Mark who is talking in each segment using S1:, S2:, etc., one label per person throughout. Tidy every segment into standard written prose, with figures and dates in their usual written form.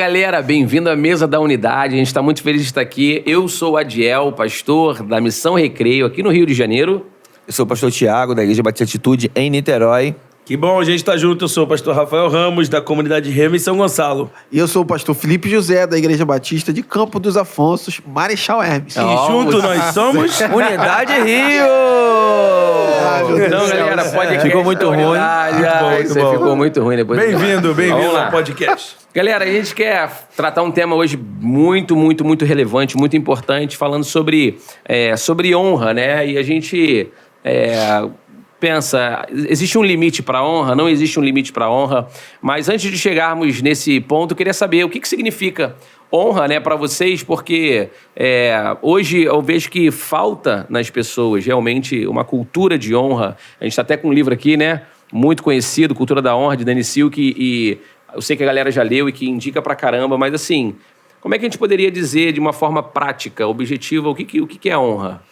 S1: galera, bem-vindo à mesa da unidade. A gente está muito feliz de estar aqui. Eu sou o Adiel, pastor da Missão Recreio, aqui no Rio de Janeiro.
S2: Eu sou o pastor Tiago, da Igreja Batista Atitude, em Niterói.
S3: Que bom a gente estar junto. Eu sou o pastor Rafael Ramos, da comunidade Rema em São Gonçalo.
S4: E eu sou o pastor Felipe José, da Igreja Batista de Campo dos Afonsos, Marechal Hermes.
S3: E junto nós somos
S2: Unidade Rio!
S1: Então, galera, podcast.
S2: Ficou muito ruim.
S1: Muito bom. Ficou muito ruim depois.
S3: Bem-vindo
S1: Vamos lá.
S3: ao podcast.
S1: Galera, a gente quer tratar um tema hoje muito relevante, muito importante, falando sobre honra, né? E a gente pensa, existe um limite para a honra? Não existe um limite para a honra. Mas antes de chegarmos nesse ponto, eu queria saber o que significa honra, né, para vocês, porque hoje eu vejo que falta nas pessoas realmente uma cultura de honra. A gente está até com um livro aqui, né, muito conhecido, Cultura da Honra, de Danny Silk, e eu sei que a galera já leu e que indica pra caramba, mas assim, como é que a gente poderia dizer de uma forma prática, objetiva, o que é honra?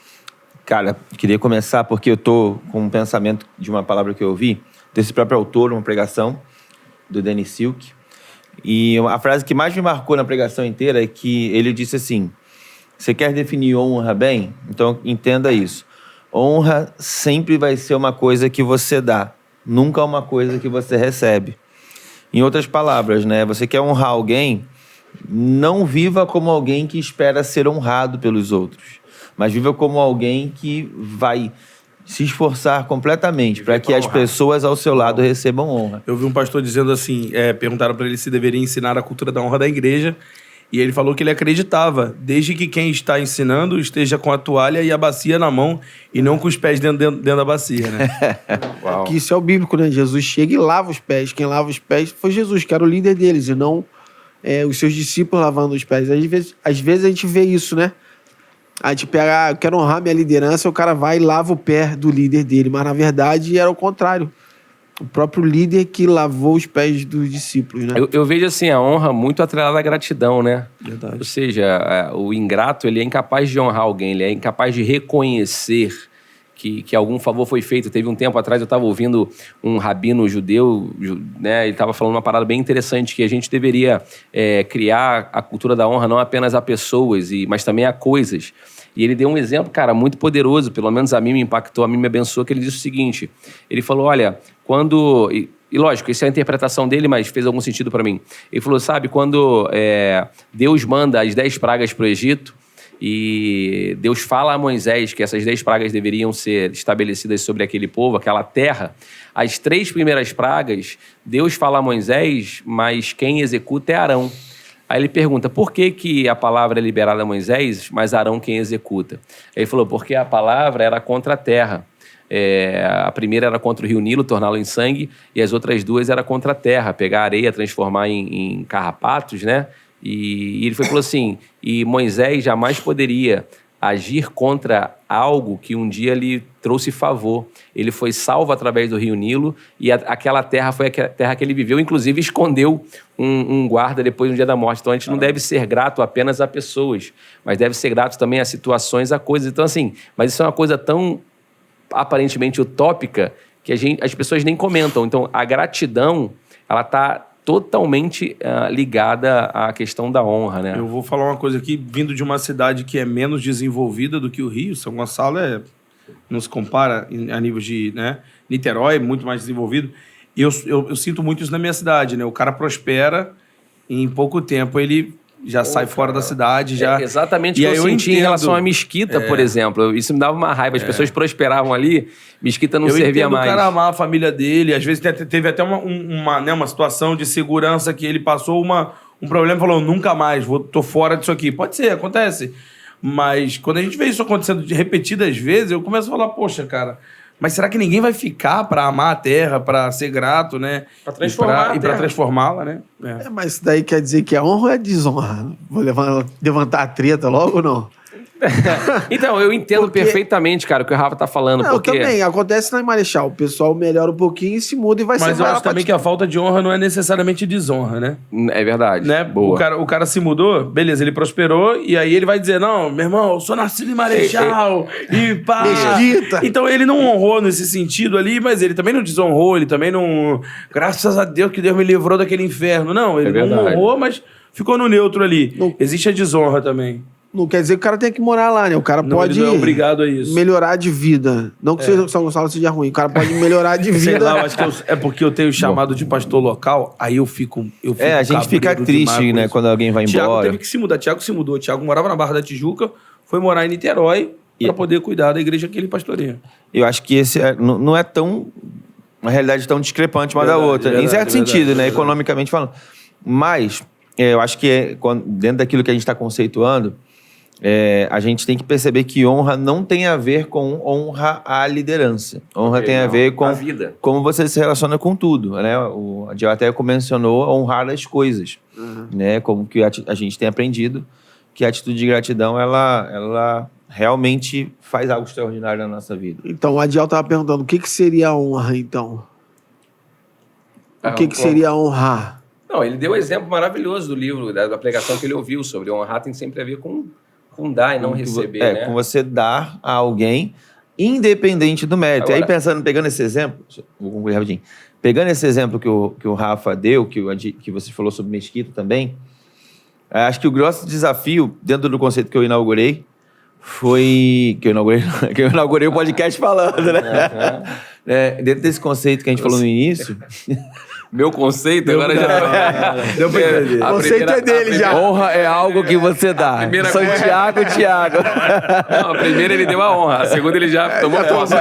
S2: Cara, queria começar porque eu tô com um pensamento de uma palavra que eu ouvi, desse próprio autor, uma pregação do Danny Silk. E a frase que mais me marcou na pregação inteira é que ele disse assim: você quer definir honra bem? Então entenda isso. Honra sempre vai ser uma coisa que você dá, nunca uma coisa que você recebe. Em outras palavras, né? Você quer honrar alguém, não viva como alguém que espera ser honrado pelos outros, mas viva como alguém que vai se esforçar completamente para que as pessoas ao seu lado recebam honra.
S3: Eu vi um pastor dizendo assim, perguntaram para ele se deveria ensinar a cultura da honra da igreja, e ele falou que ele acreditava, desde que quem está ensinando esteja com a toalha e a bacia na mão e não com os pés dentro da bacia, né?
S4: Uau. Que isso é o bíblico, né? Jesus chega e lava os pés. Quem lava os pés foi Jesus, que era o líder deles, e não os seus discípulos lavando os pés. Às vezes a gente vê isso, né? A gente pega, eu quero honrar minha liderança, o cara vai e lava o pé do líder dele, mas na verdade era o contrário. O próprio líder que lavou os pés dos discípulos, né?
S1: Eu vejo assim, a honra muito atrelada à gratidão, né?
S3: Verdade.
S1: Ou seja, o ingrato, ele é incapaz de honrar alguém, ele é incapaz de reconhecer que algum favor foi feito. Teve um tempo atrás, eu estava ouvindo um rabino judeu, né? Ele estava falando uma parada bem interessante, que a gente deveria criar a cultura da honra não apenas a pessoas, mas também a coisas. E ele deu um exemplo, cara, muito poderoso, pelo menos a mim me impactou, a mim me abençoou, que ele disse o seguinte, ele falou, olha, quando... E lógico, isso é a interpretação dele, mas fez algum sentido para mim. Ele falou, sabe, quando Deus manda as 10 pragas para o Egito, e Deus fala a Moisés que essas 10 pragas deveriam ser estabelecidas sobre aquele povo, aquela terra, as 3 primeiras pragas, Deus fala a Moisés, mas quem executa é Arão. Aí ele pergunta, por que a palavra é liberada a Moisés, mas Arão quem executa? Aí ele falou, porque a palavra era contra a terra. A primeira era contra o rio Nilo, torná-lo em sangue, e as outras 2 era contra a terra, pegar a areia, transformar em carrapatos, né? E ele falou assim, e Moisés jamais poderia agir contra algo que um dia lhe trouxe favor. Ele foi salvo através do rio Nilo e aquela terra foi a terra que ele viveu, inclusive escondeu um guarda depois do dia da morte. Então a gente não deve ser grato apenas a pessoas, mas deve ser grato também a situações, a coisas. Então assim, mas isso é uma coisa tão aparentemente utópica que as pessoas nem comentam. Então a gratidão, ela está totalmente ligada à questão da honra, né?
S3: Eu vou falar uma coisa aqui, vindo de uma cidade que é menos desenvolvida do que o Rio, São Gonçalo não se compara a nível de, né? Niterói é muito mais desenvolvido. E eu sinto muito isso na minha cidade, né? O cara prospera e em pouco tempo ele já sai fora da cidade. Já...
S1: exatamente o que eu senti em relação à Mesquita, por exemplo. Isso me dava uma raiva. As pessoas prosperavam ali, Mesquita não servia mais.
S3: Eu entendo o cara amar a família dele. Às vezes teve até uma situação de segurança que ele passou um problema e falou, nunca mais, tô fora disso aqui. Pode ser, acontece. Mas quando a gente vê isso acontecendo de repetidas vezes, eu começo a falar, poxa, cara... Mas será que ninguém vai ficar para amar a terra, para ser grato, né?
S1: Para transformar
S3: e para transformá-la, né?
S4: Mas isso daí quer dizer que a honra é desonra. Vou levantar a treta logo ou não?
S1: Então, eu entendo
S4: Porque-
S1: perfeitamente, cara, o que o Rafa tá falando.
S4: Não,
S1: porque...
S4: também, acontece lá em Marechal. O pessoal melhora um pouquinho e se muda e vai ser
S3: Mas eu
S4: maior
S3: acho também
S4: pra-
S3: que a falta de honra não é necessariamente desonra, né?
S1: É verdade.
S3: Né?
S1: Boa.
S3: O cara se mudou, beleza, ele prosperou, e aí ele vai dizer, não, meu irmão, eu sou nascido em Marechal, e pá.
S4: Mesquita.
S3: Então ele não honrou nesse sentido ali, mas ele também não desonrou, ele também não... Graças a Deus que Deus me livrou daquele inferno. Não, ele
S1: É
S3: não
S1: verdade.
S3: honrou, mas ficou no neutro ali.
S4: Não.
S3: Existe a desonra também.
S4: Não quer dizer que o cara tem que morar lá, né? O cara
S3: Não,
S4: pode
S3: ele não é obrigado a isso.
S4: melhorar de vida. Não que São Gonçalo seja ruim. O cara pode melhorar de vida.
S3: Sei lá, eu acho que é porque eu tenho chamado de pastor local, aí eu fico
S2: A gente fica
S3: cabreiro
S2: triste,
S3: demais com
S2: né,
S3: isso.
S2: quando alguém vai
S3: Tiago
S2: embora.
S3: teve que se mudar. Tiago se mudou. Tiago morava na Barra da Tijuca, foi morar em Niterói para poder cuidar da igreja que ele pastoreia.
S2: Eu acho que esse não é tão... Uma realidade tão discrepante uma da
S3: Verdade,
S2: outra.
S3: verdade,
S2: em certo
S3: verdade,
S2: sentido, né?
S3: verdade.
S2: Economicamente falando. Mas, eu acho que dentro daquilo que a gente está conceituando, a gente tem que perceber que honra não tem a ver com honra à liderança. Honra tem a ver com
S1: a vida.
S2: como você se relaciona com tudo, né? O Diego até mencionou honrar as coisas, né? Como que a gente tem aprendido que a atitude de gratidão, ela realmente faz algo extraordinário na nossa vida.
S4: Então, o Adiel tava perguntando, o que seria honra, então? O que seria honrar?
S1: Não, ele deu um exemplo maravilhoso do livro, da pregação que ele ouviu sobre honrar tem sempre a ver com dar e não receber, né?
S2: Com você dar a alguém, independente do mérito.
S1: Agora-
S2: E aí, pegando esse exemplo, vou concluir rapidinho. Pegando esse exemplo que o Rafa deu, que você falou sobre Mesquita também, acho que o grosso desafio, dentro do conceito que eu inaugurei, foi... Que eu inaugurei o podcast falando, né? Dentro desse conceito que a gente falou no início...
S1: Meu conceito agora já...
S3: Deu pra entender.
S1: A
S4: O conceito é dele já.
S2: Honra é algo que você dá.
S1: primeira-
S2: Santiago, Tiago.
S1: Não, a primeira ele deu a honra, a segunda ele já tomou posse.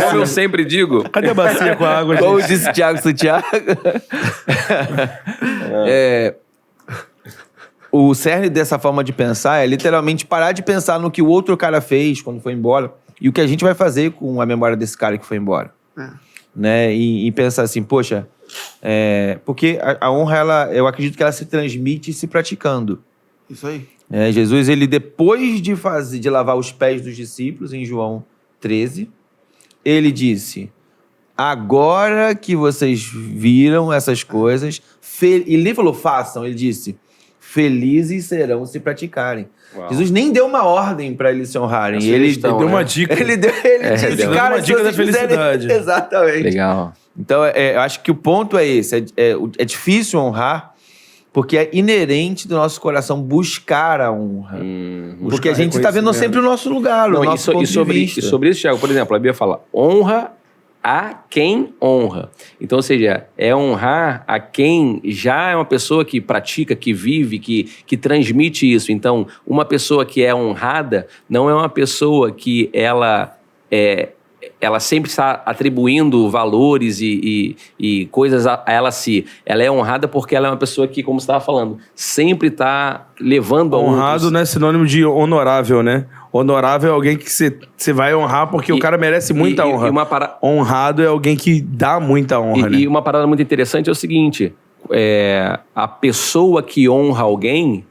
S1: Como eu sempre digo,
S3: Cadê a bacia com a água,
S2: Como
S3: gente?
S2: disse Tiago Santiago. O cerne dessa forma de pensar é literalmente parar de pensar no que o outro cara fez quando foi embora e o que a gente vai fazer com a memória desse cara que foi embora. Né? E pensar assim, poxa, porque a honra, eu acredito que ela se transmite se praticando.
S4: Isso aí.
S2: Jesus, ele depois de lavar os pés dos discípulos, em João 13, ele disse, agora que vocês viram essas coisas, ele nem falou façam, ele disse, felizes serão se praticarem.
S1: Uau.
S2: Jesus nem deu uma ordem para eles se honrarem.
S1: Essa
S2: Ele
S1: sugestão,
S3: Deu
S1: né?
S3: uma dica.
S2: ele disse,
S1: deu
S2: cara,
S3: uma
S2: se
S3: dica da
S2: vocês fizerem-"
S3: felicidade.
S2: Exatamente.
S1: legal.
S2: Então, eu acho que o ponto é esse. É difícil honrar, porque é inerente do nosso coração buscar a honra. Porque a gente está vendo
S3: reconhecimento.
S2: sempre o nosso lugar, o
S1: Não,
S2: nosso ponto de vista.
S1: e sobre isso, Thiago, por exemplo, a Bíblia fala, honra a quem honra. Então, ou seja, é honrar a quem já é uma pessoa que pratica, que vive, que transmite isso. Então, uma pessoa que é honrada não é uma pessoa que ela sempre está atribuindo valores e coisas a ela si. Ela é honrada porque ela é uma pessoa que, como você estava falando, sempre está levando a
S3: Honrado
S1: outros.
S3: não é sinônimo de honorável, né? Honorável é alguém que você vai honrar porque o cara merece muita honra.
S1: E uma para...
S3: Honrado é alguém que dá muita honra, né?
S1: E uma parada muito interessante é o seguinte, a pessoa que honra alguém,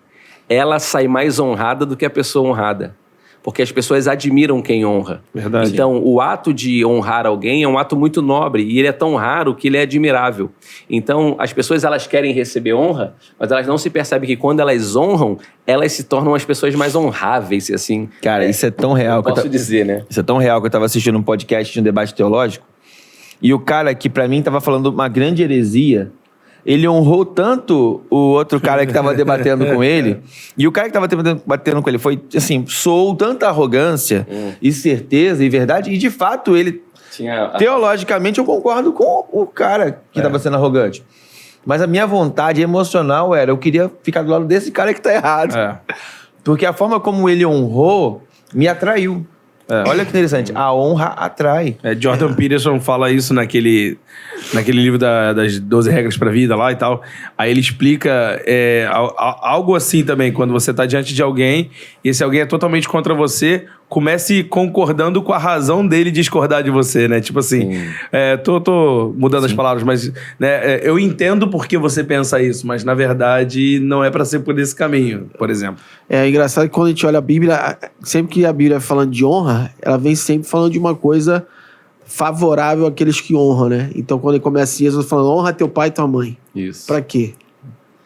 S1: ela sai mais honrada do que a pessoa honrada. Porque as pessoas admiram quem honra.
S3: Verdade.
S1: Então, o ato de honrar alguém é um ato muito nobre e ele é tão raro que ele é admirável. Então, as pessoas elas querem receber honra, mas elas não se percebem que quando elas honram, elas se tornam as pessoas mais honráveis, assim.
S2: Cara, isso é tão real.
S1: Posso dizer, né?
S2: Isso é tão real que eu estava assistindo um podcast de um debate teológico e o cara que, para mim, estava falando uma grande heresia, ele honrou tanto o outro cara que estava debatendo com ele, e o cara que estava debatendo com ele foi, assim, soou tanta arrogância e certeza e verdade, e de fato ele, teologicamente, eu concordo com o cara que estava sendo arrogante. Mas a minha vontade emocional era, eu queria ficar do lado desse cara que está errado. Porque a forma como ele honrou me atraiu. Olha que interessante, a honra atrai.
S3: Jordan Peterson fala isso naquele livro das 12 regras para a vida lá e tal. Aí ele explica algo assim também, quando você está diante de alguém e esse alguém é totalmente contra você, comece concordando com a razão dele discordar de você, né? Tipo assim, tô mudando as palavras, mas né, eu entendo por que você pensa isso, mas na verdade não é pra ser por esse caminho, por exemplo.
S4: É engraçado que quando a gente olha a Bíblia, sempre que a Bíblia é falando de honra, ela vem sempre falando de uma coisa favorável àqueles que honram, né? Então quando ele começa Jesus falando, honra teu pai e tua mãe.
S1: Isso.
S4: Pra quê?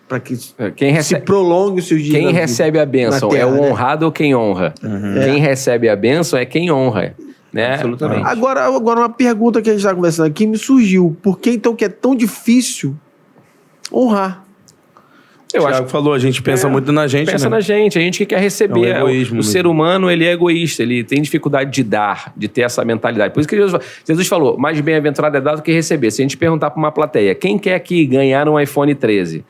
S4: Para que
S1: se
S4: se prolongue os seus dias.
S1: Quem recebe a bênção
S4: terra,
S1: é o
S4: né?
S1: honrado ou quem honra? Quem recebe a bênção é quem honra. Né?
S2: Absolutamente.
S4: Agora uma pergunta que a gente está conversando aqui me surgiu. Por que então que é tão difícil honrar?
S3: Eu acho que falou, a gente pensa muito na gente,
S1: Pensa
S3: né?
S1: na gente, a gente que quer receber.
S3: É um egoísmo
S1: o
S3: mesmo.
S1: ser humano, ele é egoísta, ele tem dificuldade de dar, de ter essa mentalidade. Por isso que Jesus falou, mais bem-aventurado é dar do que receber. Se a gente perguntar para uma plateia, quem quer aqui ganhar um iPhone 13?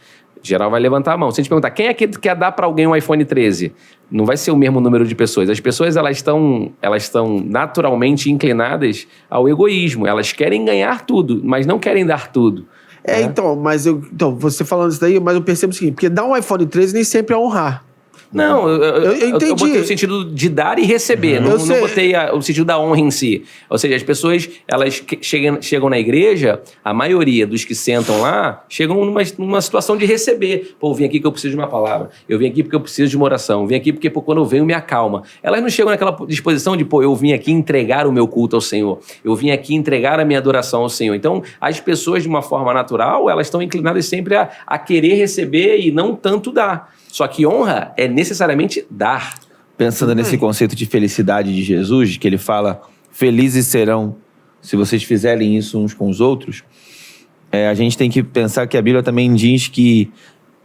S1: Geral vai levantar a mão. Se a gente perguntar, quem aqui quer dar para alguém um iPhone 13? Não vai ser o mesmo número de pessoas. As pessoas, elas estão naturalmente inclinadas ao egoísmo. Elas querem ganhar tudo, mas não querem dar tudo.
S4: Então, então, você falando isso daí, mas eu percebo o seguinte, porque dar um iPhone 13 nem sempre é honrar.
S1: Não, eu
S4: entendi.
S1: Eu botei o sentido de dar e receber, não botei o sentido da honra em si. Ou seja, as pessoas, elas chegam na igreja, a maioria dos que sentam lá, chegam numa situação de receber. Pô, eu vim aqui que eu preciso de uma palavra, eu vim aqui porque eu preciso de uma oração, eu vim aqui porque quando eu venho me acalma. Elas não chegam naquela disposição de, pô, eu vim aqui entregar o meu culto ao Senhor, eu vim aqui entregar a minha adoração ao Senhor. Então, as pessoas, de uma forma natural, elas estão inclinadas sempre a querer receber e não tanto dar. Só que honra é necessariamente dar.
S2: Pensando nesse conceito de felicidade de Jesus, que ele fala, felizes serão se vocês fizerem isso uns com os outros, a gente tem que pensar que a Bíblia também diz que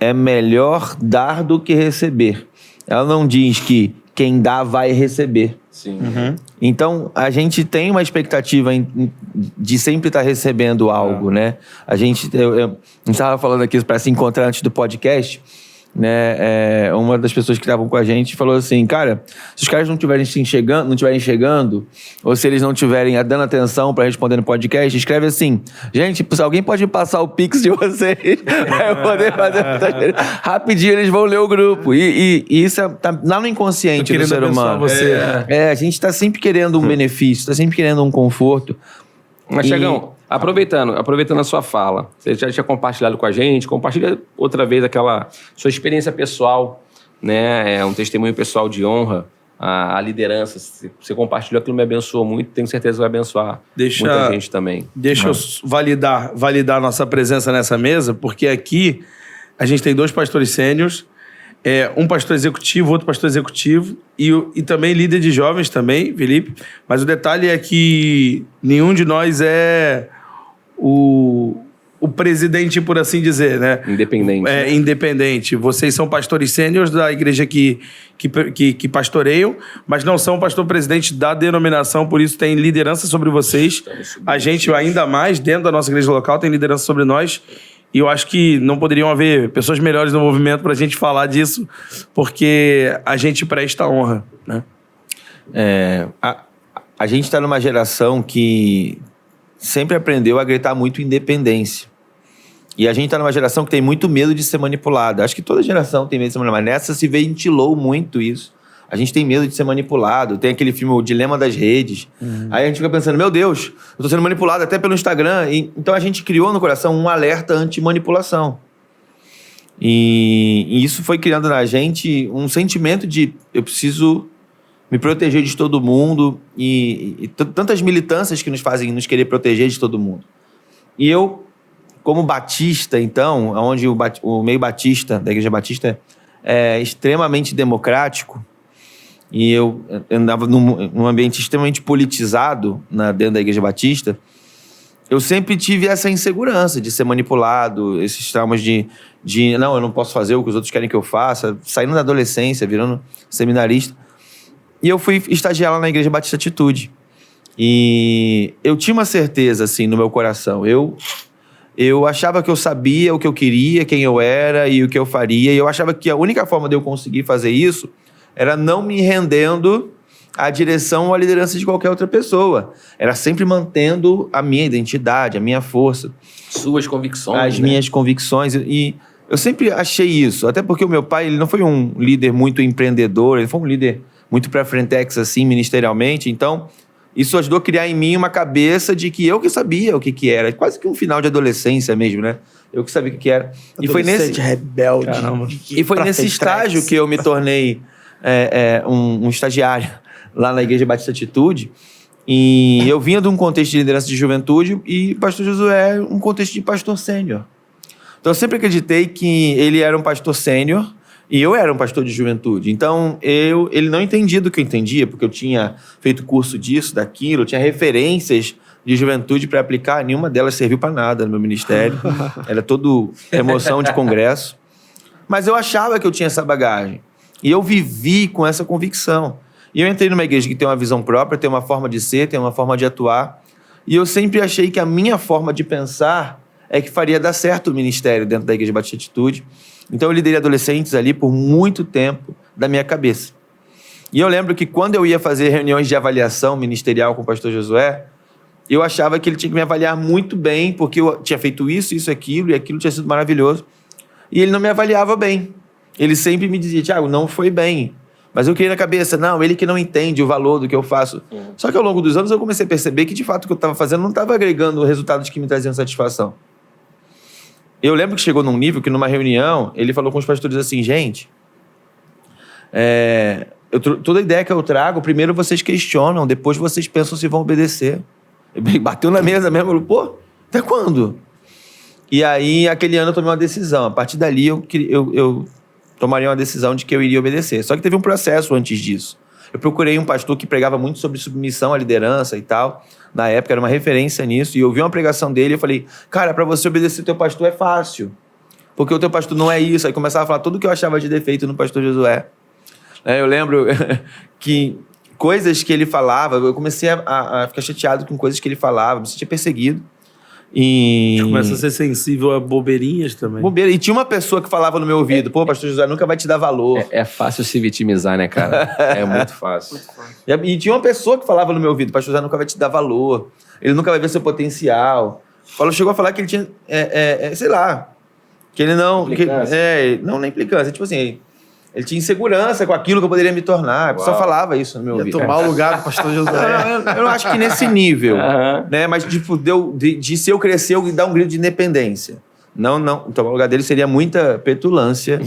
S2: é melhor dar do que receber. Ela não diz que quem dá vai receber.
S1: Sim.
S2: Então, a gente tem uma expectativa de sempre estar recebendo algo, né? A gente estava falando aqui para se encontrar antes do podcast, né? Uma das pessoas que estavam com a gente falou assim, cara, se os caras não estiverem chegando, ou se eles não estiverem dando atenção para responder no podcast, escreve assim, gente, se alguém pode me passar o Pix de vocês para eu poder fazer rapidinho, eles vão ler o grupo. E isso tá lá no inconsciente do ser humano.
S3: Você.
S2: A gente está sempre querendo um benefício, está sempre querendo um conforto.
S1: Mas, Chegão, aproveitando a sua fala, você já tinha compartilhado com a gente, compartilha outra vez aquela sua experiência pessoal, né? Um testemunho pessoal de honra, a liderança. Você compartilhou, aquilo me abençoou muito, tenho certeza que vai abençoar muita gente também.
S3: Deixa eu validar a nossa presença nessa mesa, porque aqui a gente tem 2 pastores sêniors, um pastor executivo, outro pastor executivo, e também líder de jovens também, Felipe. Mas o detalhe é que nenhum de nós é o presidente, por assim dizer, né?
S1: Independente.
S3: Independente. Vocês são pastores sêniors da igreja que pastoreiam, mas não são pastor-presidente da denominação, por isso tem liderança sobre vocês. A gente, ainda mais, dentro da nossa igreja local, tem liderança sobre nós. E eu acho que não poderiam haver pessoas melhores no movimento para a gente falar disso, porque a gente presta honra, né?
S2: A gente está numa geração que sempre aprendeu a gritar muito independência. E a gente está numa geração que tem muito medo de ser manipulada. Acho que toda geração tem medo de ser manipulada, mas nessa se ventilou muito isso. A gente tem medo de ser manipulado. Tem aquele filme O Dilema das Redes. Aí a gente fica pensando, meu Deus, eu estou sendo manipulado até pelo Instagram. Então a gente criou no coração um alerta anti-manipulação. E isso foi criando na gente um sentimento de eu preciso me proteger de todo mundo e tantas militâncias que nos fazem nos querer proteger de todo mundo. E eu, como batista, então, onde o meio batista, da Igreja Batista, é extremamente democrático, e eu andava num ambiente extremamente politizado dentro da Igreja Batista, eu sempre tive essa insegurança de ser manipulado, esses traumas de não, eu não posso fazer o que os outros querem que eu faça, saindo da adolescência, virando seminarista. E eu fui estagiar lá na Igreja Batista Atitude. E eu tinha uma certeza, assim, no meu coração. Eu achava que eu sabia o que eu queria, quem eu era e o que eu faria. E eu achava que a única forma de eu conseguir fazer isso era não me rendendo à direção ou à liderança de qualquer outra pessoa. Era sempre mantendo a minha identidade, a minha força.
S1: Suas convicções,
S2: as minhas convicções. E eu sempre achei isso. Até porque o meu pai, ele não foi um líder muito empreendedor, ele foi um líder muito pra frentex, assim, ministerialmente. Então, isso ajudou a criar em mim uma cabeça de que eu que sabia o que era. Quase que um final de adolescência mesmo, né? Eu que sabia o que era. E foi nesse...
S4: rebelde.
S3: Caramba.
S2: E foi nesse estágio que eu me tornei um estagiário lá na Igreja Batista Atitude. E eu vinha de um contexto de liderança de juventude e o pastor Josué um contexto de pastor sênior. Então eu sempre acreditei que ele era um pastor sênior e eu era um pastor de juventude. Então ele não entendia do que eu entendia, porque eu tinha feito curso disso, daquilo, eu tinha referências de juventude para aplicar, nenhuma delas serviu para nada no meu ministério. Era tudo emoção de congresso. Mas eu achava que eu tinha essa bagagem. E eu vivi com essa convicção. E eu entrei numa igreja que tem uma visão própria, tem uma forma de ser, tem uma forma de atuar. E eu sempre achei que a minha forma de pensar é que faria dar certo o ministério dentro da Igreja Batista Atitude. Então eu liderei adolescentes ali por muito tempo da minha cabeça. E eu lembro que quando eu ia fazer reuniões de avaliação ministerial com o pastor Josué, eu achava que ele tinha que me avaliar muito bem, porque eu tinha feito isso, aquilo, e aquilo tinha sido maravilhoso. E ele não me avaliava bem. Ele sempre me dizia, Thiago, não foi bem. Mas eu criei na cabeça, não, ele que não entende o valor do que eu faço. Só que ao longo dos anos eu comecei a perceber que de fato o que eu estava fazendo não estava agregando resultados que me traziam satisfação. Eu lembro que chegou num nível que numa reunião ele falou com os pastores assim, gente, toda ideia que eu trago, primeiro vocês questionam, depois vocês pensam se vão obedecer. Ele bateu na mesa mesmo, falou, pô, até quando? E aí aquele ano eu tomei uma decisão, a partir dali eu tomaria uma decisão de que eu iria obedecer. Só que teve um processo antes disso. Eu procurei um pastor que pregava muito sobre submissão à liderança e tal. Na época era uma referência nisso. E eu vi uma pregação dele e eu falei, cara, para você obedecer o teu pastor é fácil. Porque o teu pastor não é isso. Aí começava a falar tudo o que eu achava de defeito no pastor Josué. Eu lembro que coisas que ele falava, eu comecei a ficar chateado com coisas que ele falava, me sentia perseguido. E
S3: começa a ser sensível a bobeirinhas também.
S2: Bobeira. E tinha uma pessoa que falava no meu ouvido, pô, pastor Josué nunca vai te dar valor.
S1: É fácil se vitimizar, né, cara? É muito fácil.
S2: E tinha uma pessoa que falava no meu ouvido, pastor Josué nunca vai te dar valor, ele nunca vai ver seu potencial. Chegou a falar que ele tinha, sei lá, que ele não... não, nem implicância, tipo assim... Ele tinha insegurança com aquilo que eu poderia me tornar. A pessoa falava isso no meu ouvido.
S4: Ia tomar o lugar do pastor Josué.
S2: Eu não acho que nesse nível. Né? Mas, tipo, de se eu crescer, eu dar um grito de independência. Não. Tomar o lugar dele seria muita petulância.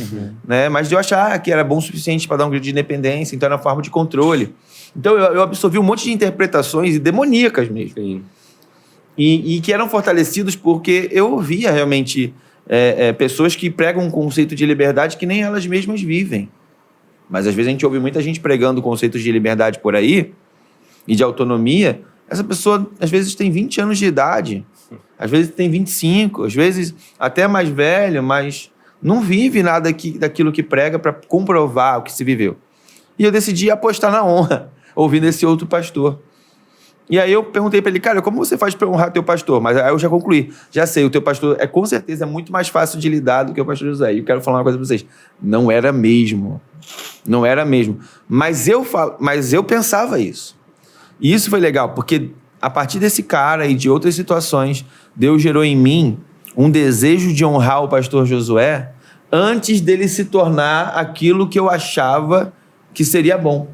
S2: Né? Mas de eu achar que era bom o suficiente para dar um grito de independência. Então, era uma forma de controle. Então, eu absorvi um monte de interpretações demoníacas mesmo.
S1: Sim.
S2: E que eram fortalecidos porque eu ouvia realmente... pessoas que pregam um conceito de liberdade que nem elas mesmas vivem. Mas às vezes a gente ouve muita gente pregando conceitos de liberdade por aí e de autonomia. Essa pessoa às vezes tem 20 anos de idade, às vezes tem 25, às vezes até mais velho, mas não vive nada daquilo que prega para comprovar o que se viveu. E eu decidi apostar na honra, ouvindo esse outro pastor. E aí eu perguntei para ele, cara, como você faz para honrar teu pastor? Mas aí eu já concluí, já sei, o teu pastor com certeza muito mais fácil de lidar do que o pastor José. E eu quero falar uma coisa para vocês, não era mesmo. Mas eu pensava isso. E isso foi legal, porque a partir desse cara e de outras situações, Deus gerou em mim um desejo de honrar o pastor Josué antes dele se tornar aquilo que eu achava que seria bom.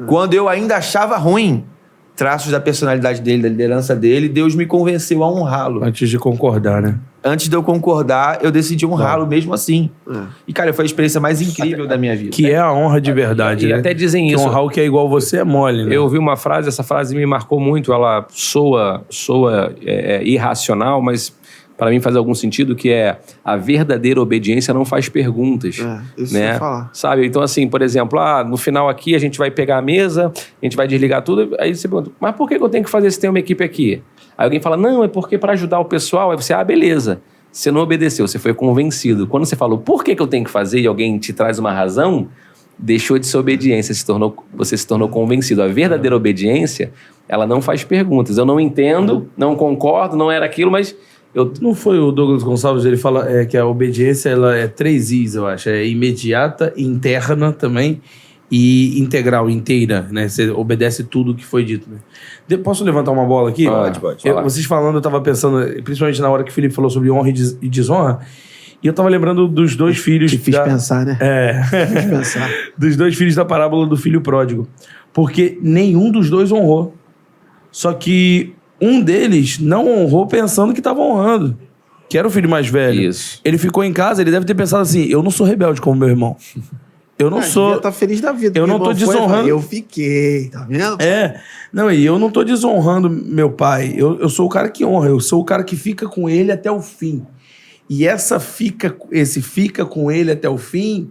S2: Quando eu ainda achava ruim, traços da personalidade dele, da liderança dele, Deus me convenceu a honrá-lo.
S3: Antes de concordar, né?
S2: Antes de eu concordar, eu decidi honrá-lo mesmo assim. E, cara, foi a experiência mais incrível da minha vida.
S3: Que é a honra de verdade, né?
S1: E até dizem
S3: que
S1: isso.
S3: honrar o que é igual você é mole, né?
S1: Eu ouvi uma frase, essa frase me marcou muito, ela soa irracional, mas para mim faz algum sentido, que é a verdadeira obediência não faz perguntas.
S4: Isso
S1: né?
S4: eu ia falar.
S1: Sabe? Então, assim, por exemplo, no final aqui a gente vai pegar a mesa, a gente vai desligar tudo, aí você pergunta, mas por que eu tenho que fazer se tem uma equipe aqui? Aí alguém fala, não, é porque para ajudar o pessoal, aí você, beleza. Você não obedeceu, você foi convencido. Quando você falou, por que eu tenho que fazer, e alguém te traz uma razão, deixou de ser obediência, você se tornou convencido. A verdadeira obediência, ela não faz perguntas. Eu não entendo, não concordo, não era aquilo, mas...
S3: Não foi o Douglas Gonçalves, ele fala que a obediência ela é 3 Is, eu acho. É imediata, interna também e integral, inteira, né? Você obedece tudo o que foi dito, né? Posso levantar uma bola aqui?
S2: Pode.
S3: Vocês falando, eu estava pensando, principalmente na hora que o Felipe falou sobre honra e desonra, E eu tava lembrando dos dois filhos...
S4: Te fiz pensar, né? Te fiz pensar.
S3: Dos dois filhos da parábola do filho pródigo. Porque nenhum dos dois honrou. Só que um deles não honrou pensando que estava honrando. Que era o filho mais velho.
S1: Isso.
S3: Ele ficou em casa, ele deve ter pensado assim, eu não sou rebelde como meu irmão. Eu não sou...
S4: Tá feliz da vida.
S3: Eu não tô desonrando...
S4: Eu fiquei, tá vendo?
S3: Não, e eu não tô desonrando meu pai. Eu sou o cara que honra, eu sou o cara que fica com ele até o fim. E esse fica com ele até o fim,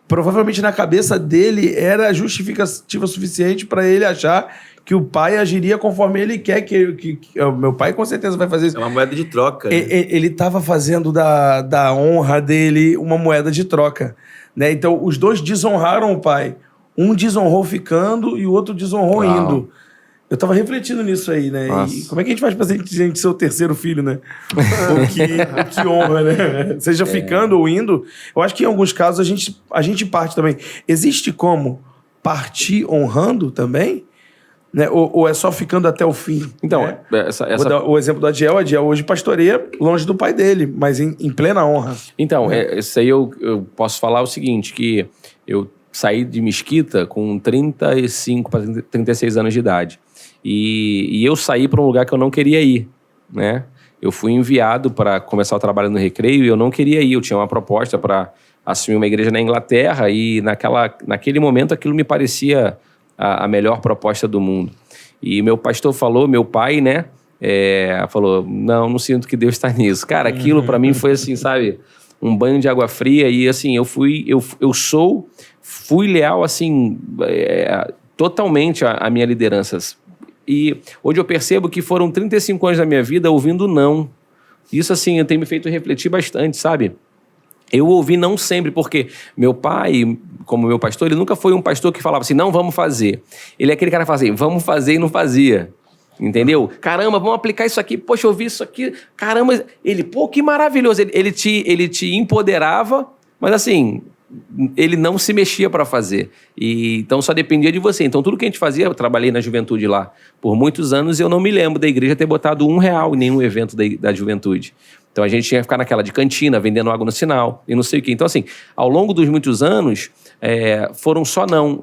S3: provavelmente na cabeça dele era justificativa suficiente para ele achar que o pai agiria conforme ele quer que meu pai com certeza vai fazer isso.
S2: É uma moeda de troca. Né?
S3: Ele estava fazendo da honra dele uma moeda de troca. Né? Então, os dois desonraram o pai. Um desonrou ficando e o outro desonrou indo. Eu tava refletindo nisso aí, né? E como é que a gente faz pra gente ser o terceiro filho, né? o que honra, né? Seja ficando ou indo. Eu acho que em alguns casos a gente parte também. Existe como partir honrando também? Né? Ou é só ficando até o fim?
S1: Então,
S3: né? Vou dar o exemplo do Adiel. O Adiel hoje pastoreia longe do pai dele, mas em plena honra.
S1: Então, isso aí eu posso falar o seguinte, que eu saí de Mesquita com 35 para 36 anos de idade. E eu saí para um lugar que eu não queria ir, né? Eu fui enviado para começar o trabalho no Recreio e eu não queria ir. Eu tinha uma proposta para assumir uma igreja na Inglaterra e naquele momento aquilo me parecia a melhor proposta do mundo. E meu pastor falou, meu pai, né? Falou, não sinto que Deus está nisso. Cara, aquilo para mim foi assim, sabe? Um banho de água fria e assim, eu fui leal assim, totalmente à minha liderança. E hoje eu percebo que foram 35 anos da minha vida ouvindo não. Isso, assim, tem me feito refletir bastante, sabe? Eu ouvi não sempre, porque meu pai, como meu pastor, ele nunca foi um pastor que falava assim, não, vamos fazer. Ele é aquele cara que fala assim, vamos fazer e não fazia. Entendeu? Caramba, vamos aplicar isso aqui. Poxa, eu vi isso aqui. Caramba, que maravilhoso. Ele te empoderava, mas assim... ele não se mexia para fazer. Então só dependia de você. Então tudo que a gente fazia, eu trabalhei na juventude lá por muitos anos e eu não me lembro da igreja ter botado R$1 em nenhum evento da juventude. Então a gente tinha que ficar naquela de cantina, vendendo água no sinal e não sei o quê. Então assim, ao longo dos muitos anos, foram só não.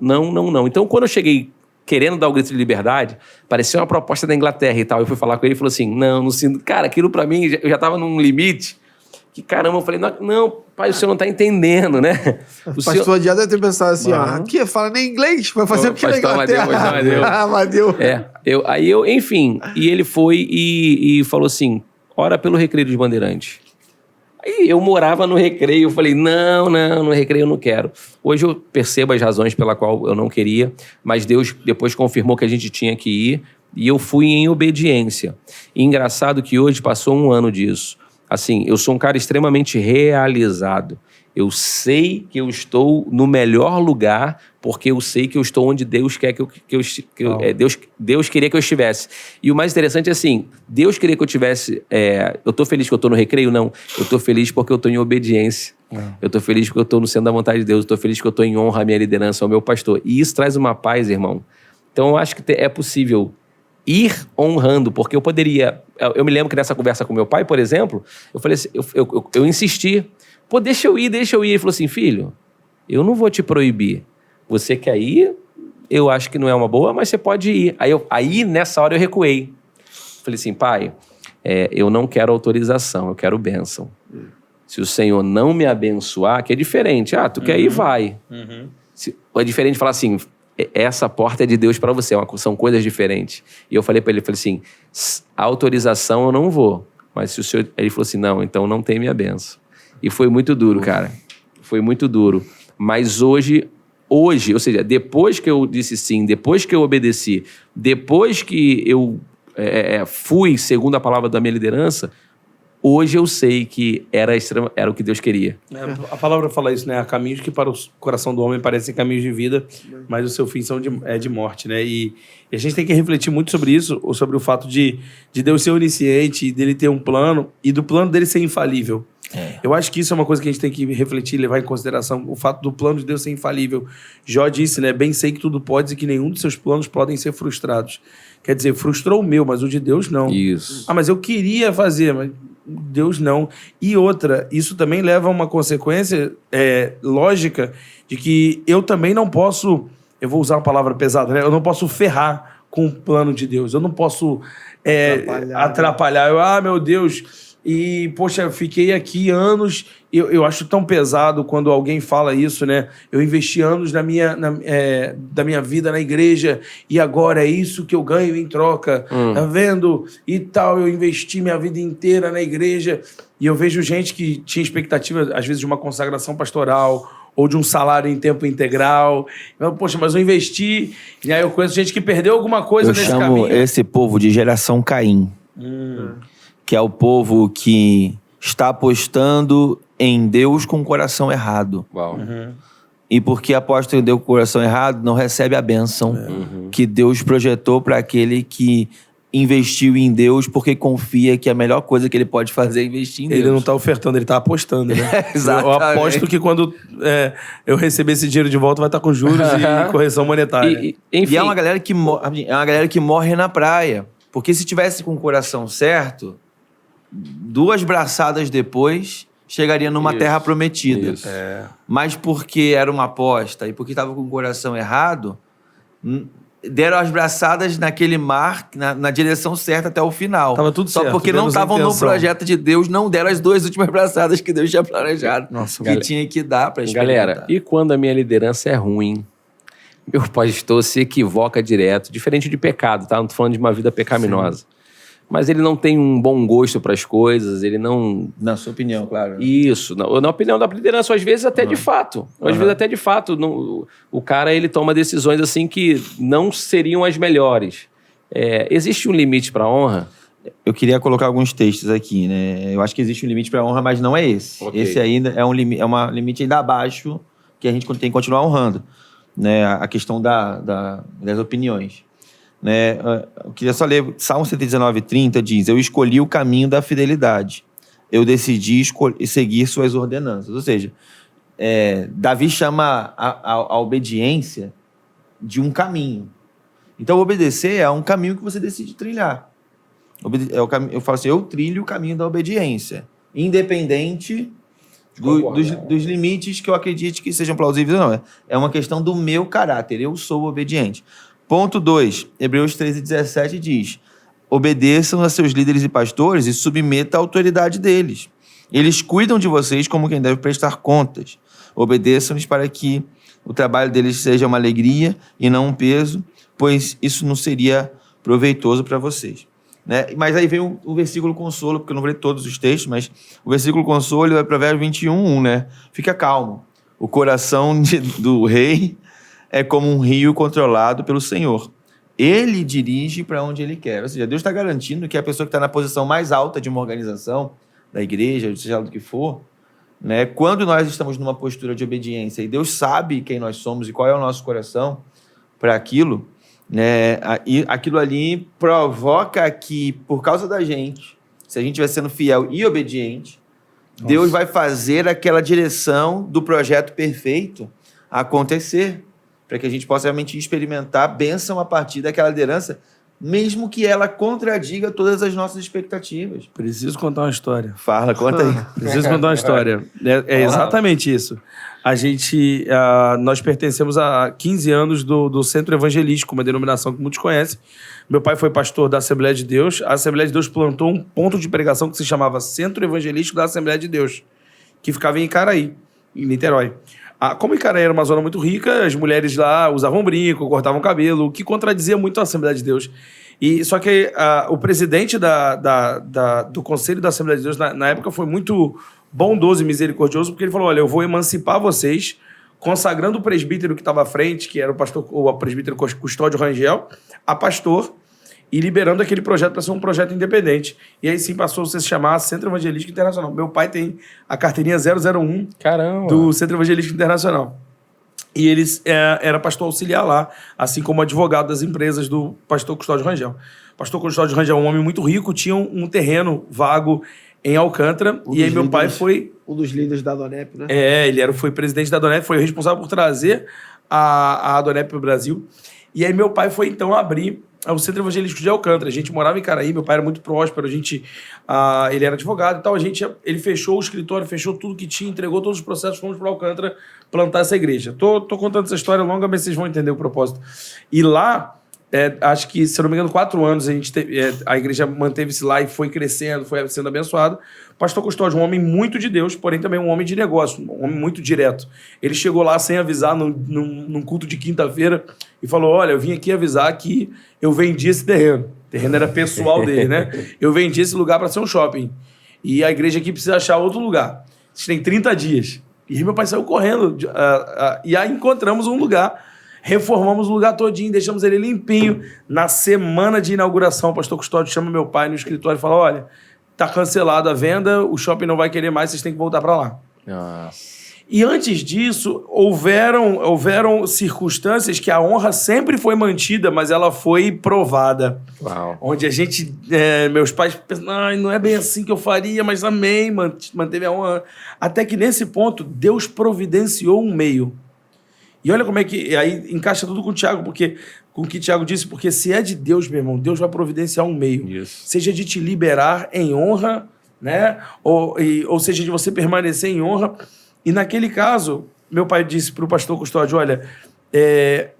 S1: Então quando eu cheguei querendo dar o grito de liberdade, parecia uma proposta da Inglaterra e tal, eu fui falar com ele e falou assim, não sinto. Cara, aquilo para mim, eu já estava num limite que caramba, eu falei, não, pai, o senhor não tá entendendo, né?
S4: O pastor Adiel deve ter pensado assim, aqui fala nem inglês, vai fazer o que na Inglaterra? Amadeu.
S1: Enfim, e ele foi e falou assim, ora pelo Recreio dos Bandeirantes. Aí eu morava no Recreio, eu falei, não, no Recreio eu não quero. Hoje eu percebo as razões pela qual eu não queria, mas Deus depois confirmou que a gente tinha que ir e eu fui em obediência. E engraçado que hoje passou 1 ano disso. Assim, eu sou um cara extremamente realizado. Eu sei que eu estou no melhor lugar porque eu sei que eu estou onde Deus quer Deus queria que eu estivesse. E o mais interessante é assim, Deus queria que eu tivesse... eu estou feliz que eu estou no Recreio? Não. Eu estou feliz porque eu estou em obediência. Eu estou feliz porque eu estou no centro da vontade de Deus. Eu estou feliz porque eu estou em honra à minha liderança, ao meu pastor. E isso traz uma paz, irmão. Então eu acho que é possível ir honrando, porque eu poderia... Eu me lembro que nessa conversa com meu pai, por exemplo, eu falei assim, eu insisti, pô, deixa eu ir. Ele falou assim, filho, eu não vou te proibir. Você quer ir? Eu acho que não é uma boa, mas você pode ir. Aí nessa hora, eu recuei. Falei assim, pai, eu não quero autorização, eu quero bênção. Se o Senhor não me abençoar, que é diferente. Tu quer ir, vai. É diferente de falar assim... essa porta é de Deus para você, são coisas diferentes. E eu falei para ele, assim, a autorização eu não vou, mas se o senhor... Ele falou assim, não, então não tem minha bênção. E foi muito duro, cara. Foi muito duro. Mas hoje, ou seja, depois que eu disse sim, depois que eu obedeci, depois que eu fui segundo a palavra da minha liderança, hoje eu sei que era o que Deus queria.
S3: A palavra fala isso, né? Há caminhos que para o coração do homem parecem caminhos de vida, mas o seu fim é de morte, né? E a gente tem que refletir muito sobre isso, sobre o fato de Deus ser onisciente, dele ter um plano e do plano dele ser infalível. Eu acho que isso é uma coisa que a gente tem que refletir, levar em consideração, o fato do plano de Deus ser infalível. Jó disse, né? Bem sei que tudo podes e que nenhum dos seus planos podem ser frustrados. Quer dizer, frustrou o meu, mas o de Deus não.
S1: Isso.
S3: Mas eu queria fazer, mas... Deus não. E outra, isso também leva a uma consequência lógica de que eu também não posso, eu vou usar uma palavra pesada, né? Eu não posso ferrar com o plano de Deus. Eu não posso atrapalhar. Meu Deus... E, poxa, eu fiquei aqui anos... Eu acho tão pesado quando alguém fala isso, né? Eu investi anos da minha vida na igreja e agora é isso que eu ganho em troca. Tá vendo? E tal, eu investi minha vida inteira na igreja. E eu vejo gente que tinha expectativa, às vezes, de uma consagração pastoral ou de um salário em tempo integral. Poxa, mas eu investi... E aí eu conheço gente que perdeu alguma coisa nesse caminho.
S2: Eu chamo esse povo de geração Caim. Que é o povo que está apostando em Deus com o coração errado.
S1: Uau.
S2: E porque aposta em Deus com o coração errado, não recebe a bênção que Deus projetou para aquele que investiu em Deus porque confia que a melhor coisa que ele pode fazer é investir em Deus.
S3: Ele não está ofertando, ele está apostando, né?
S2: Exatamente.
S3: Eu aposto que quando eu receber esse dinheiro de volta vai estar com juros e correção monetária.
S1: Enfim,
S2: E é uma galera que morre na praia. Porque se tivesse com o coração certo, 2 braçadas depois, chegaria numa terra prometida.
S1: Isso.
S2: Mas porque era uma aposta e porque estava com o coração errado, deram as braçadas naquele mar, na direção certa até o final.
S3: Tava tudo certo.
S2: Só porque não estavam no projeto de Deus, não deram as 2 últimas braçadas que Deus tinha planejado.
S3: Nossa,
S2: que tinha que dar para experimentar.
S1: galera, e quando a minha liderança é ruim? Meu pastor se equivoca direto, diferente de pecado, tá? Não tô falando de uma vida pecaminosa. Sim. Mas ele não tem um bom gosto para as coisas, ele não...
S2: Na sua opinião, claro.
S1: Isso, na opinião da liderança, às vezes até de fato. Às vezes até de fato. O cara, ele toma decisões assim que não seriam as melhores. Existe um limite para a honra?
S2: Eu queria colocar alguns textos aqui, né? Eu acho que existe um limite para a honra, mas não é esse. Okay. Esse ainda é um limite ainda abaixo que a gente tem que continuar honrando. Né? A questão das opiniões. Né? Eu queria só ler Salmo 119:30, diz: eu escolhi o caminho da fidelidade, eu decidi seguir suas ordenanças. Ou seja, Davi chama a obediência de um caminho. Então, obedecer é um caminho que você decide trilhar. Eu falo assim, eu trilho o caminho da obediência, independente dos limites que eu acredite que sejam plausíveis ou não. É uma questão do meu caráter, eu sou obediente. Ponto 2, Hebreus 13:17 diz: obedeçam a seus líderes e pastores e submetam a autoridade deles. Eles cuidam de vocês como quem deve prestar contas. Obedeçam-lhes para que o trabalho deles seja uma alegria e não um peso, pois isso não seria proveitoso para vocês. Né? Mas aí vem o versículo consolo, porque eu não vou ler todos os textos, mas o versículo consolo é Provérbios 21:1, né? Fica calmo. O coração do rei é como um rio controlado pelo Senhor. Ele dirige para onde ele quer. Ou seja, Deus está garantindo que a pessoa que está na posição mais alta de uma organização, da igreja, seja lá do que for, né? Quando nós estamos numa postura de obediência e Deus sabe quem nós somos e qual é o nosso coração para aquilo, né? Aquilo ali provoca que, por causa da gente, se a gente estiver sendo fiel e obediente, Deus vai fazer aquela direção do projeto perfeito acontecer, para que a gente possa realmente experimentar a bênção a partir daquela liderança, mesmo que ela contradiga todas as nossas expectativas.
S3: Preciso contar uma história.
S2: Fala, conta aí.
S3: Preciso contar uma história. É exatamente isso. Nós pertencemos a 15 anos do Centro Evangelístico, uma denominação que muitos conhecem. Meu pai foi pastor da Assembleia de Deus. A Assembleia de Deus plantou um ponto de pregação que se chamava Centro Evangelístico da Assembleia de Deus, que ficava em Icaraí, em Niterói. Como Icaraí era uma zona muito rica, as mulheres lá usavam brinco, cortavam cabelo, o que contradizia muito a Assembleia de Deus. Só que o presidente do Conselho da Assembleia de Deus, na época, foi muito bondoso e misericordioso, porque ele falou: olha, eu vou emancipar vocês, consagrando o presbítero que estava à frente, que era o presbítero Custódio Rangel, a pastor, e liberando aquele projeto para ser um projeto independente. E aí sim passou a se chamar Centro Evangelístico Internacional. Meu pai tem a carteirinha 001 do Centro Evangelístico Internacional. E ele era pastor auxiliar lá, assim como advogado das empresas do pastor Custódio Rangel. O pastor Custódio Rangel é um homem muito rico, tinha um terreno vago em Alcântara, e aí meu pai foi...
S4: Um dos líderes da Adonep, né?
S3: Ele foi presidente da Adonep, foi responsável por trazer a Adonep para o Brasil. E aí meu pai foi então abrir o Centro Evangelístico de Alcântara. A gente morava em Caraí, meu pai era muito próspero, ele era advogado e tal. Ele fechou o escritório, fechou tudo que tinha, entregou todos os processos, fomos para Alcântara plantar essa igreja. Tô contando essa história longa, mas vocês vão entender o propósito. E lá, acho que, se eu não me engano, 4 anos a igreja manteve-se lá e foi crescendo, foi sendo abençoada. Pastor Custódio, um homem muito de Deus, porém também um homem de negócio, um homem muito direto. Ele chegou lá sem avisar num culto de quinta-feira e falou, olha, eu vim aqui avisar que eu vendi esse terreno. O terreno era pessoal dele, né? Eu vendi esse lugar para ser um shopping. E a igreja aqui precisa achar outro lugar. Vocês têm 30 dias. E aí meu pai saiu correndo. E aí encontramos um lugar, reformamos o lugar todinho, deixamos ele limpinho. Na semana de inauguração, o pastor Custódio chama meu pai no escritório e fala, olha, tá cancelada a venda, o shopping não vai querer mais, vocês têm que voltar para lá.
S1: Nossa.
S3: E antes disso, houveram circunstâncias que a honra sempre foi mantida, mas ela foi provada.
S1: Uau.
S3: Onde a gente, meus pais pensam, não é bem assim que eu faria, mas amém, manteve a honra. Até que nesse ponto, Deus providenciou um meio. E olha como é que, aí encaixa tudo com o Tiago, com o que o Tiago disse, porque se é de Deus, meu irmão, Deus vai providenciar um meio.
S1: Isso.
S3: Seja de te liberar em honra, né? Ou seja, de você permanecer em honra. E naquele caso, meu pai disse para o pastor Custódio, olha,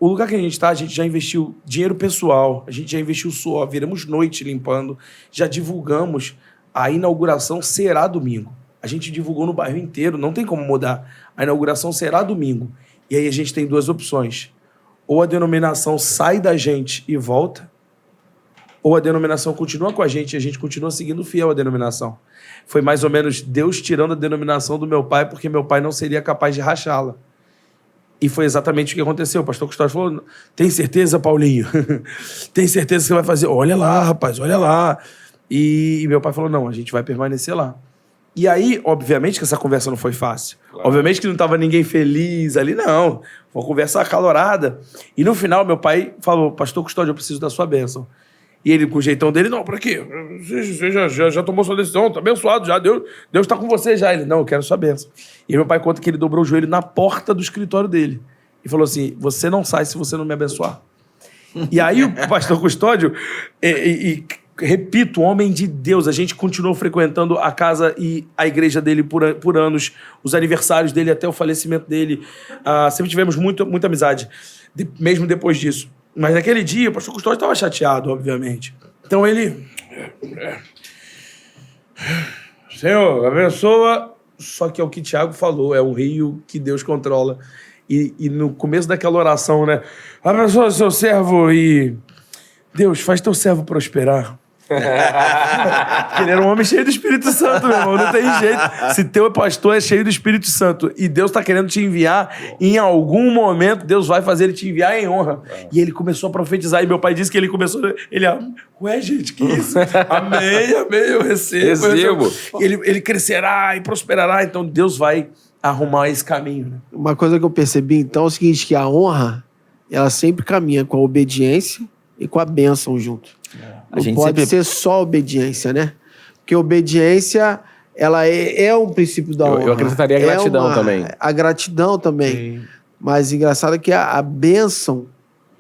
S3: o lugar que a gente já investiu dinheiro pessoal, a gente já investiu suor, viramos noite limpando, já divulgamos, a inauguração será domingo. A gente divulgou no bairro inteiro, não tem como mudar. A inauguração será domingo. E aí a gente tem 2 opções. Ou a denominação sai da gente e volta, ou a denominação continua com a gente e a gente continua seguindo fiel à denominação. Foi mais ou menos Deus tirando a denominação do meu pai, porque meu pai não seria capaz de rachá-la. E foi exatamente o que aconteceu. O pastor Custódio falou, tem certeza, Paulinho? Tem certeza que você vai fazer? Olha lá, rapaz, olha lá. E meu pai falou, não, a gente vai permanecer lá. E aí, obviamente que essa conversa não foi fácil. Claro. Obviamente que não estava ninguém feliz ali, não. Foi uma conversa acalorada. E no final, meu pai falou, pastor Custódio, eu preciso da sua bênção. E ele, com o jeitão dele, não, pra quê? Você já tomou sua decisão, tá abençoado já, Deus tá com você já. Ele, não, eu quero sua bênção. E meu pai conta que ele dobrou o joelho na porta do escritório dele. E falou assim, você não sai se você não me abençoar. E aí o pastor Custódio, repito, homem de Deus, a gente continuou frequentando a casa e a igreja dele por anos, os aniversários dele até o falecimento dele. Sempre tivemos muita amizade, mesmo depois disso. Mas naquele dia, o pastor Custódio estava chateado, obviamente. Então ele... Senhor, abençoa. Só que é o que Tiago falou, é um rio que Deus controla. E no começo daquela oração, né? Abençoa seu servo e... Deus, faz teu servo prosperar. Ele era um homem cheio do Espírito Santo, meu irmão. Não tem jeito. Se teu pastor é cheio do Espírito Santo e Deus está querendo te enviar, em algum momento Deus vai fazer ele te enviar em honra. E ele começou a profetizar. E meu pai disse que ele começou... Ué, gente, que isso? Amém, eu recebo. Ele crescerá e prosperará. Então Deus vai arrumar esse caminho. Né?
S4: Uma coisa que eu percebi, então, é o seguinte, que a honra, ela sempre caminha com a obediência e com a bênção junto. Não pode ser só obediência, né? Porque obediência, ela é um princípio da honra.
S1: Eu acrescentaria a gratidão também.
S4: A gratidão também. Sim. Mas engraçado é que a bênção,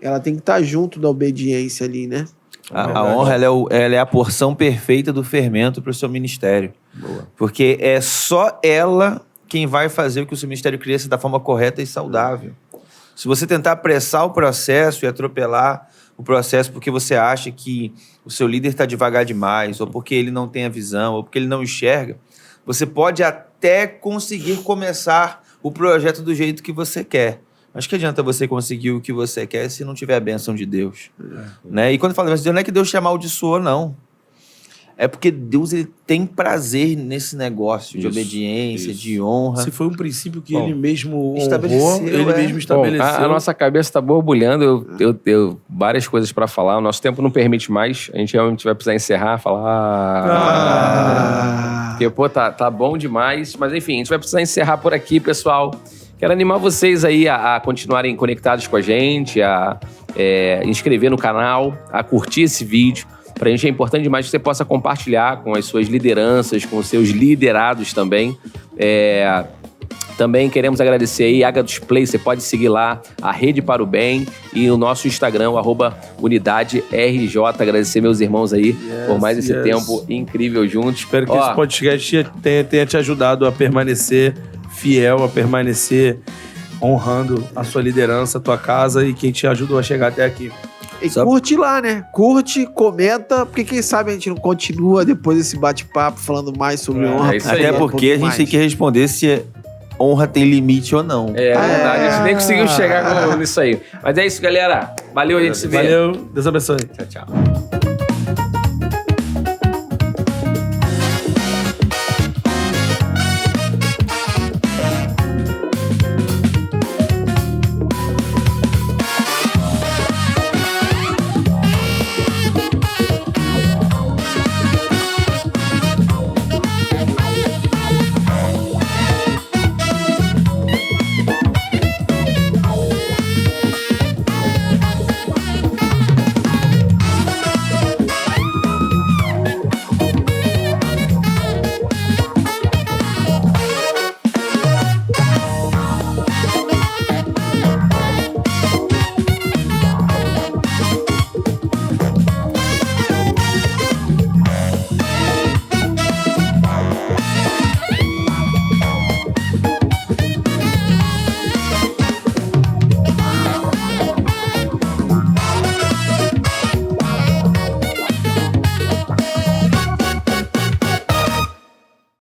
S4: ela tem que estar junto da obediência ali, né?
S2: A honra, ela é a porção perfeita do fermento para o seu ministério. Boa. Porque é só ela quem vai fazer com que o seu ministério cresça da forma correta e saudável. Se você tentar apressar o processo e atropelar o processo porque você acha que o seu líder está devagar demais, ou porque ele não tem a visão, ou porque ele não enxerga, você pode até conseguir começar o projeto do jeito que você quer. Mas que adianta você conseguir o que você quer se não tiver a bênção de Deus? Né? E quando eu falo bênção de Deus, não é que Deus te amaldiçoou, não. É porque Deus ele tem prazer nesse negócio de obediência, de honra.
S3: Se foi um princípio que ele mesmo estabeleceu, ele mesmo estabeleceu.
S1: A nossa cabeça está borbulhando, eu várias coisas para falar, o nosso tempo não permite mais, a gente realmente vai precisar encerrar, falar... Porque, tá bom demais, mas enfim, a gente vai precisar encerrar por aqui, pessoal. Quero animar vocês aí a continuarem conectados com a gente, a inscrever no canal, a curtir esse vídeo. Para a gente é importante demais que você possa compartilhar com as suas lideranças, com os seus liderados também. Também queremos agradecer aí Agados Play, você pode seguir lá, a Rede para o Bem e o nosso Instagram, @UnidadeRJ. Agradecer meus irmãos aí por mais esse tempo incrível juntos.
S3: Espero que esse podcast tenha te ajudado a permanecer fiel, a permanecer honrando a sua liderança, a tua casa e quem te ajudou a chegar até aqui.
S4: E curte lá, né? Curte, comenta, porque quem sabe a gente não continua depois desse bate-papo falando mais sobre honra.
S1: isso aí.
S2: Até porque a gente tem que responder se honra tem limite ou não.
S1: É verdade, a gente nem conseguiu chegar nisso aí. Mas é isso, galera. Valeu, a gente se vê.
S3: Valeu, Deus abençoe.
S1: Tchau, tchau.